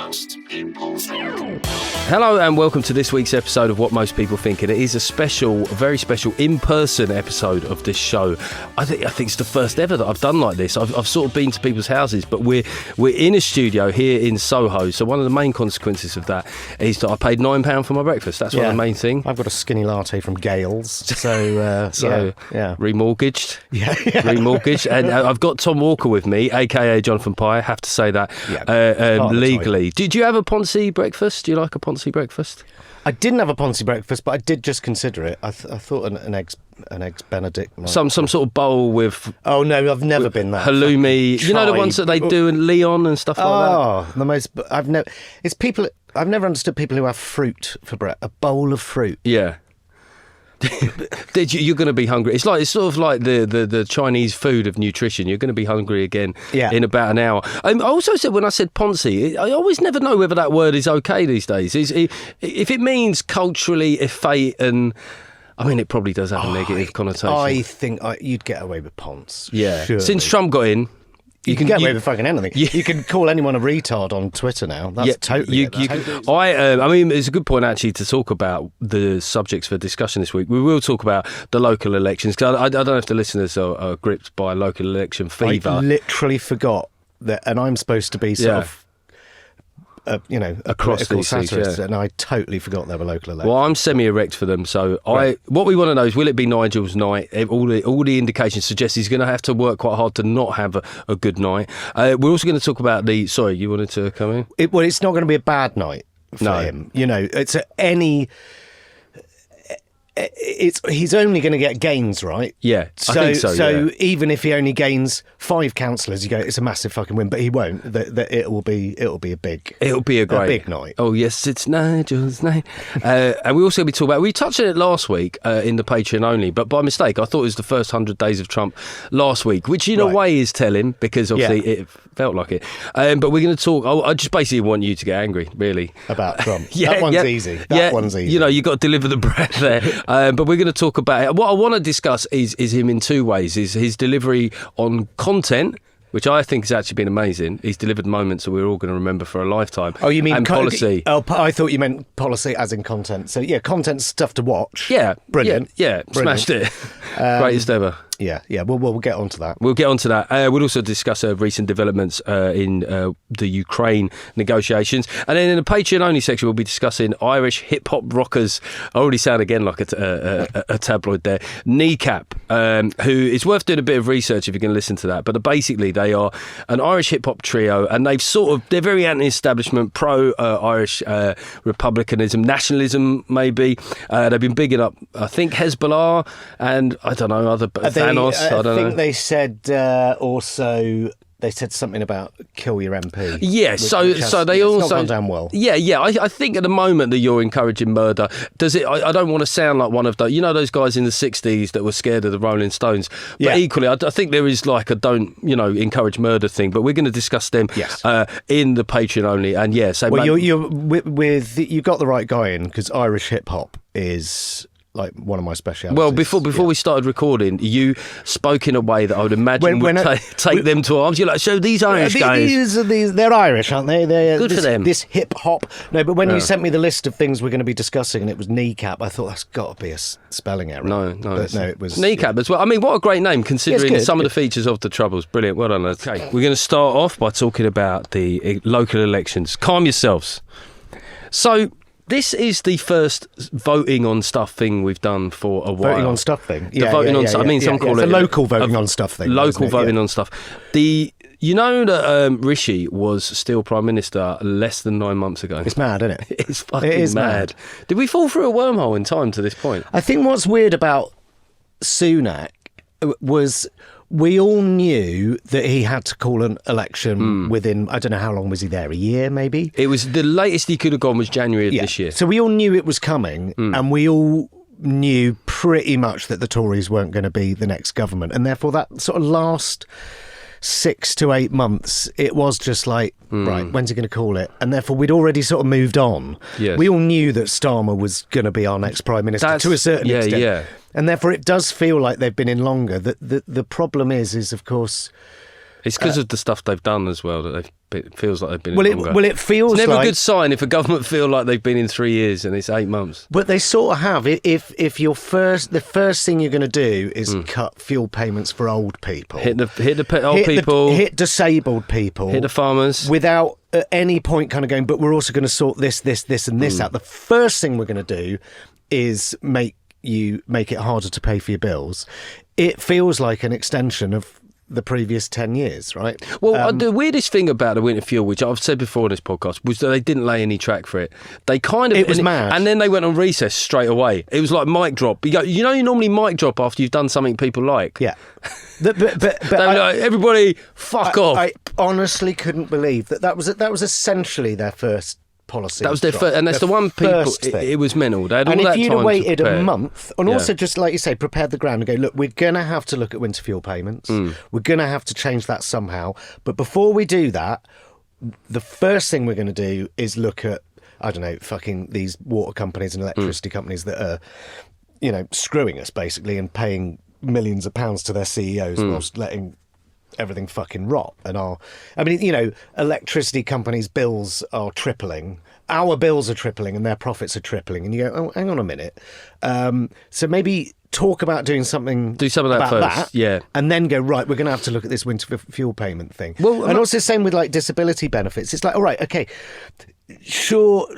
most people think. Hello and welcome to this week's episode of What Most People Think. And it is a very special in-person episode of this show. I think it's the first ever that I've done like this. I've sort of been to people's houses, but we're in a studio here in Soho. So one of the main consequences of that is that I paid £9 for my breakfast. That's one of the main thing. I've got a skinny latte from Gales, so remortgaged. Yeah. Remortgaged. And I've got Tom Walker with me, aka Jonathan Pye. I have to say that legally. Did you have a Ponzi breakfast? Do you like a Ponzi breakfast? I didn't have a Ponzi breakfast, but I did just consider it. I thought an eggs Benedict. Some sort of bowl with. Oh no, I've never been that. Halloumi, you know the ones that they do in Leon and stuff like that. Oh, the most. I've never understood people who have fruit for breakfast. A bowl of fruit. Yeah. You're going to be hungry. It's sort of like the Chinese food of nutrition. You're going to be hungry again in about an hour. I also said when I said Ponzi, I always never know whether that word is okay these days. If it means culturally effete and. I mean, it probably does have a negative connotation. I think you'd get away with Ponce. Yeah. Surely. Since Trump got in. You can get away with fucking anything. Yeah. You can call anyone a retard on Twitter now. That's totally I mean, it's a good point, actually, to talk about the subjects for discussion this week. We will talk about the local elections, because I don't know if the listeners are gripped by local election fever. I literally forgot that, and I'm supposed to be sort of... a political satirist, and I totally forgot there were local elections. Well, I'm semi-erect for them, so what we want to know is, will it be Nigel's night? All the indications suggest he's going to have to work quite hard to not have a good night. We're also going to talk about Sorry, you wanted to come in? It's not going to be a bad night for him. It's he's only going to get gains, right? Yeah, I think so. So even if he only gains 5 councillors, you go, it's a massive fucking win. But he won't. It'll be a big night. Oh yes, it's Nigel's night. And we also be talking about. We touched on it last week in the Patreon only, but by mistake, I thought it was the first 100 days of Trump last week, which in a way is telling, because obviously it felt like it. But we're going to talk. I just basically want you to get angry, really, about Trump. That one's easy. That one's easy. You got to deliver the bread there. But we're going to talk about it. What I want to discuss is him in two ways. Is his delivery on content, which I think has actually been amazing. He's delivered moments that we're all going to remember for a lifetime. Oh, you mean and policy? Oh, I thought you meant policy as in content. So yeah, content stuff to watch. Yeah, brilliant. Yeah, brilliant. Smashed it. Greatest ever. Yeah. We'll get on to that. We'll get on to that. We'll also discuss recent developments in the Ukraine negotiations. And then in the Patreon-only section, we'll be discussing Irish hip-hop rockers. I already sound again like a tabloid there. Kneecap, who is worth doing a bit of research if you can listen to that. But basically, they are an Irish hip-hop trio, and they're very anti-establishment, pro-Irish republicanism, nationalism, maybe. They've been bigging up, I think, Hezbollah and, I don't know, other... I think they said also they said something about kill your MP. Yeah, so they also not gone down well. Yeah. I think at the moment that you're encouraging murder, does it? I don't want to sound like one of those, those guys in the '60s that were scared of the Rolling Stones. But equally, I think there is like a don't encourage murder thing. But we're going to discuss them in the Patreon only. And you got the right guy in, because Irish hip hop is like one of my specialities. Well, before we started recording, you spoke in a way that I would imagine would take them to arms. You're like, so these Irish guys... They're Irish, aren't they? Good for them. This hip-hop... No, but when you sent me the list of things we're going to be discussing, and it was kneecap, I thought, that's got to be a spelling error. No, it was... Kneecap as well. I mean, what a great name, considering some of the features of the Troubles. Brilliant. Well done. Okay, we're going to start off by talking about the local elections. Calm yourselves. So... This is the first voting on stuff thing we've done for a while. Voting on stuff thing? I mean, some call it... The local voting on stuff thing. Local voting on stuff. You know that Rishi was still Prime Minister less than 9 months ago? It's mad, isn't it? It's fucking mad. Did we fall through a wormhole in time to this point? I think what's weird about Sunak was... We all knew that he had to call an election within, I don't know how long was he there, a year maybe? It was, the latest he could have gone was January of this year. So we all knew it was coming, and we all knew pretty much that the Tories weren't going to be the next government. And therefore that sort of last 6 to 8 months, it was just like, right, when's he going to call it? And therefore we'd already sort of moved on. Yes. We all knew that Starmer was going to be our next Prime Minister to a certain extent. And therefore it does feel like they've been in longer. The problem is of course... It's because of the stuff they've done as well that it feels like they've been in longer. Well, it feels it's never like... a good sign if a government feel like they've been in 3 years and it's 8 months. But they sort of have. If the first thing you're going to do is cut fuel payments for old people, hit the old people, hit disabled people, hit the farmers, without at any point kind of going, but we're also going to sort this and this out. The first thing we're going to do is make it harder to pay for your bills. It feels like an extension of the previous 10 years, right? Well, the weirdest thing about the winter fuel, which I've said before in this podcast, was that they didn't lay any track for it. They kind of... It was mad. And then they went on recess straight away. It was like mic drop. You normally mic drop after you've done something people like. Yeah. But like, everybody, fuck off. I honestly couldn't believe that was essentially their first policy. That was their first, and that's the one people. It was mental. They had and all if that you'd time have waited to prepare. a month, and also just like you say, prepared the ground and go, look, we're going to have to look at winter fuel payments. We're going to have to change that somehow. But before we do that, the first thing we're going to do is look at, I don't know, fucking these water companies and electricity companies that are, screwing us basically and paying millions of pounds to their CEOs whilst letting everything fucking rot. Electricity companies' bills are tripling. Our bills are tripling and their profits are tripling. And you go, oh, hang on a minute. So maybe talk about doing something. Do some of that about first, yeah. And then go, right, we're going to have to look at this winter fuel payment thing. Well, and also the same with like disability benefits. It's like, all right, okay, sure,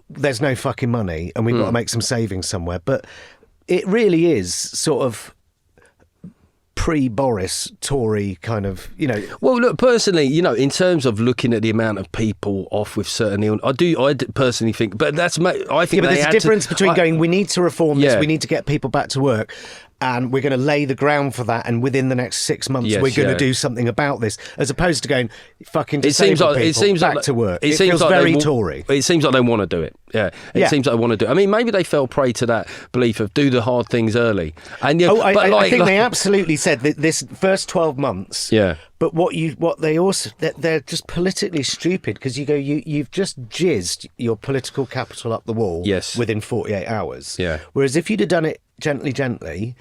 there's no fucking money and we've got to make some savings somewhere. But it really is sort of pre-Boris Tory kind of, Well, look, personally, in terms of looking at the amount of people off with certain illness, I personally think, but I think but there's a difference between going, we need to reform this, we need to get people back to work, and we're going to lay the ground for that, and within the next 6 months we're going to do something about this, as opposed to going, fucking disabled people back to work. It feels like very Tory. It seems like they want to do it. Yeah, it seems like they want to do it. I mean, maybe they fell prey to that belief of do the hard things early. And I think they absolutely said that this first 12 months. Yeah. But they're just politically stupid because you've just jizzed your political capital up the wall within 48 hours. Yeah. Whereas if you'd have done it gently,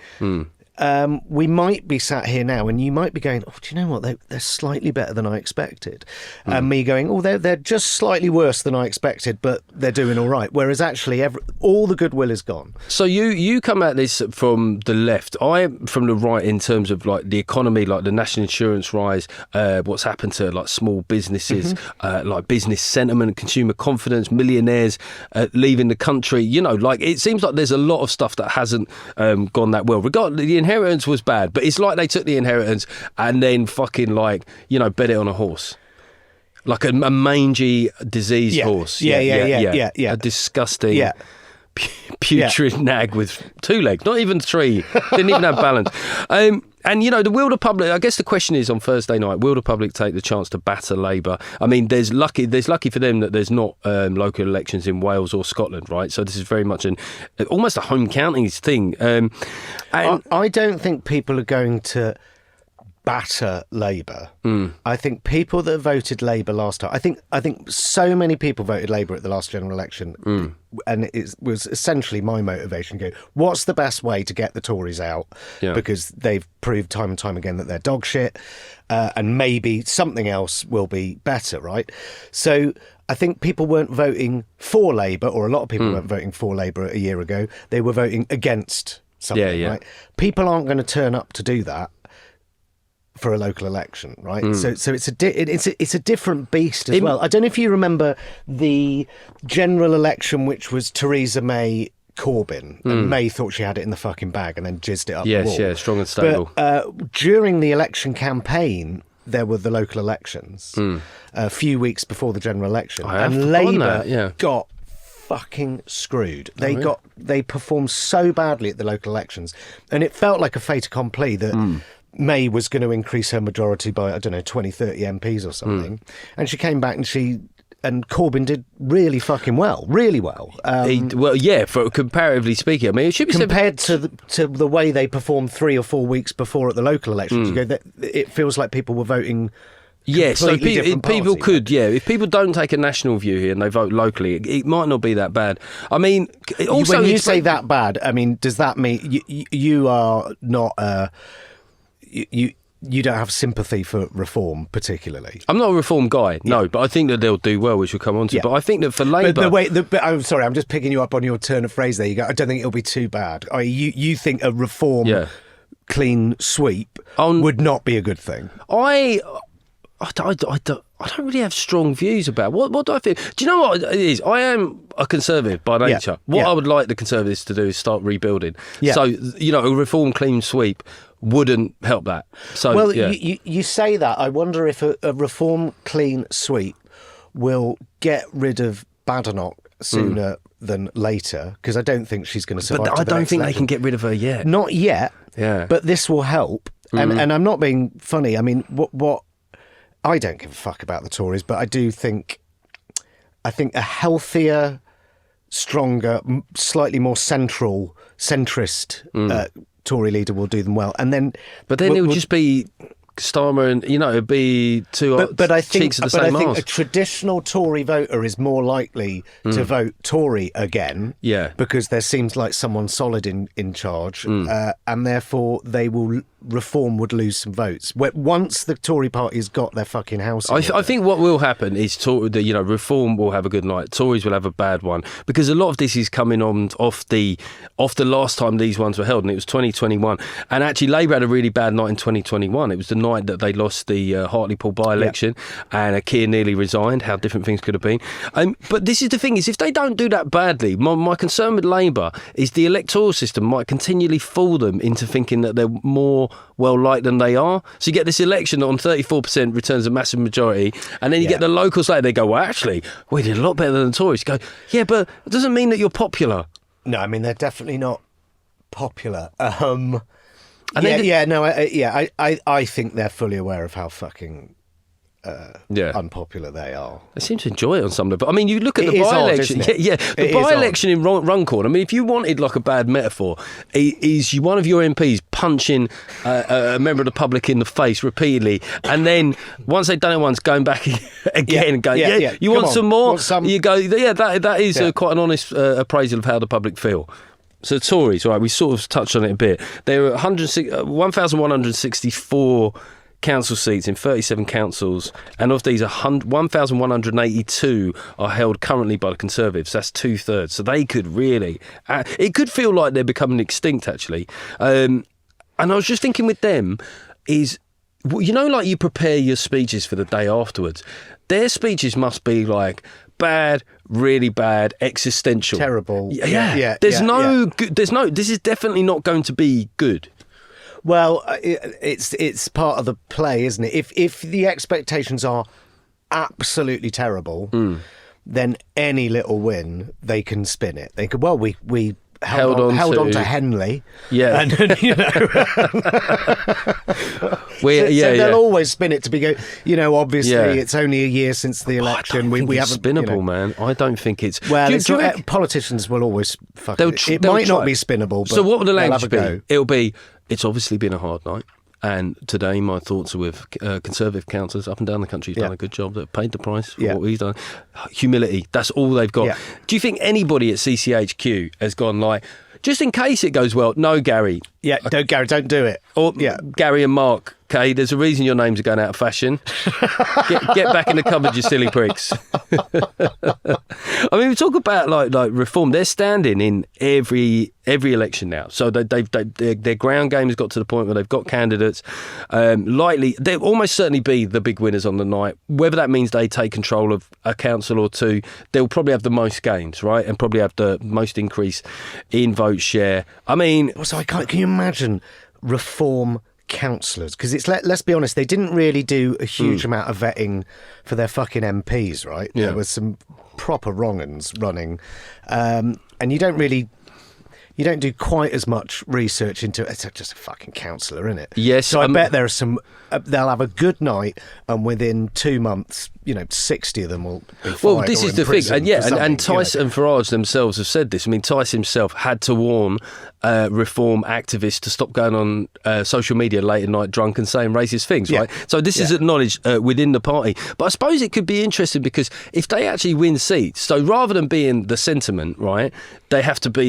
we might be sat here now and you might be going, oh, do you know what? They're slightly better than I expected. And me going, oh, they're just slightly worse than I expected, but they're doing all right. Whereas actually all the goodwill is gone. So you come at this from the left. I'm from the right in terms of like the economy, like the national insurance rise, what's happened to like small businesses, like business sentiment, consumer confidence, millionaires leaving the country. Like it seems like there's a lot of stuff that hasn't gone that well. Regardless, the inheritance was bad, but it's like they took the inheritance and then fucking like, bet it on a horse. Like a mangy, diseased horse. Yeah. A disgusting, putrid nag with 2 legs, not even 3. Didn't even have balance. And, will the public, I guess the question is on Thursday night, will the public take the chance to batter Labour? I mean, there's lucky for them that there's not local elections in Wales or Scotland, right? So this is very much almost a home counties thing. And I don't think people are going to batter Labour. I think people that voted Labour last time, I think so many people voted Labour at the last general election, and it was essentially my motivation. Go, what's the best way to get the Tories out? Yeah. Because they've proved time and time again that they're dog shit, and maybe something else will be better, right? So I think people weren't voting for Labour, or a lot of people weren't voting for Labour a year ago. They were voting against something, right? People aren't going to turn up to do that for a local election, right? So it's a different beast as well. I don't know if you remember the general election, which was Theresa May Corbyn, and May thought she had it in the fucking bag and then jizzed it up the wall. Yeah, strong and stable. But during the election campaign, there were the local elections a few weeks before the general election, and Labour got fucking screwed. They performed so badly at the local elections, and it felt like a fait accompli that May was going to increase her majority by, I don't know, 20, 30 MPs or something. And she came back and Corbyn did really fucking well, really well. For comparatively speaking, I mean, it should be compared to the way they performed 3 or 4 weeks before at the local elections. You go, it feels like people were voting. Yes, so people could, if people don't take a national view here and they vote locally, it might not be that bad. I mean, also when you say that bad, I mean, does that mean you are not you don't have sympathy for reform particularly. I'm not a reform guy, no, but I think that they'll do well, which we'll come on to. Yeah. But I think that for Labour... But I'm sorry, I'm just picking you up on your turn of phrase there. You go, I don't think it'll be too bad. You think a reform clean sweep would not be a good thing? I don't really have strong views about what do I think. Do you know what it is? I am a Conservative by nature. What I would like the Conservatives to do is start rebuilding. Yeah. So, a reform clean sweep wouldn't help that. So, you say that. I wonder if a reform clean sweep will get rid of Badenoch sooner than later, because I don't think she's going to survive. But I don't think they can get rid of her yet. Not yet. Yeah. But this will help. And I'm not being funny. I mean, what I don't give a fuck about the Tories, but I think a healthier, stronger, slightly more centrist Tory leader will do them well. And then, but then it would just be Starmer, and it'd be two cheeks of the same arse. I think a traditional Tory voter is more likely to vote Tory again, because there seems like someone solid in charge, and therefore Reform would lose some votes. Once the Tory party's got their fucking house. I think what will happen is Reform will have a good night, Tories will have a bad one, because a lot of this is coming on off the last time these ones were held, and it was 2021, and actually Labour had a really bad night in 2021. It was the night that they lost the Hartlepool by-election, and Keir nearly resigned. How different things could have been. But this is the thing, is if they don't do that badly, my concern with Labour is the electoral system might continually fool them into thinking that they're more well-liked than they are. So you get this election on 34% returns a massive majority, and then you get the locals later, they go, well, actually, we did a lot better than the Tories. You go, yeah, but it doesn't mean that you're popular. No, I mean, they're definitely not popular. I think they're fully aware of how fucking unpopular they are. They seem to enjoy it on some level. I mean, you look at the by-election. The by-election in Runcorn. I mean, if you wanted like a bad metaphor, is one of your MPs punching a member of the public in the face repeatedly, and then once they've done it once, going back again and going, you want some more? You go, that is quite an honest appraisal of how the public feel. So Tories, right, we sort of touched on it a bit. There were 1,164 council seats in 37 councils, and of these 1,182 are held currently by the Conservatives. That's 2/3. So they could really it could feel like they're becoming extinct, actually. And I was just thinking with them is, like you prepare your speeches for the day afterwards, their speeches must be like bad, really bad, existential, terrible. This is definitely not going to be good. Well, it's part of the play, isn't it? If the expectations are absolutely terrible, then any little win, they can spin it. They could, well, we held on to Henley. Yeah. And, they'll always spin it to be obviously it's only a year since the election. We haven't spinnable, man. I don't think it's... Well, politicians will always fuck it. It might not be spinnable, but so what would the language be? Go. It'll be, it's obviously been a hard night. And today, my thoughts are with Conservative councillors up and down the country who've done a good job, that have paid the price for what we've done. Humility, that's all they've got. Yeah. Do you think anybody at CCHQ has gone like, just in case it goes well, no, Gary. Yeah, Gary, don't do it. Or Gary and Mark, okay, there's a reason your names are going out of fashion. Get back in the cupboard, you silly pricks. I mean, we talk about like reform. They're standing in every election now. So their ground game has got to the point where they've got candidates. Likely, they'll almost certainly be the big winners on the night. Whether that means they take control of a council or two, they'll probably have the most gains, right? And probably have the most increase in vote share. I mean... So can you imagine Reform councillors? Because let's be honest, they didn't really do a huge amount of vetting for their fucking MPs, right? Yeah. There was some proper wrong-uns running, and you don't do quite as much research into it. It's just a fucking councillor, isn't it? Yes. So I bet there are some... they'll have a good night, and within 2 months, 60 of them will be fired. Well, this is the thing. And Tice and Farage themselves have said this. I mean, Tice himself had to warn reform activists to stop going on social media late at night drunk and saying racist things, right? So this is acknowledged within the party. But I suppose it could be interesting, because if they actually win seats, so rather than being the sentiment, right, they have to be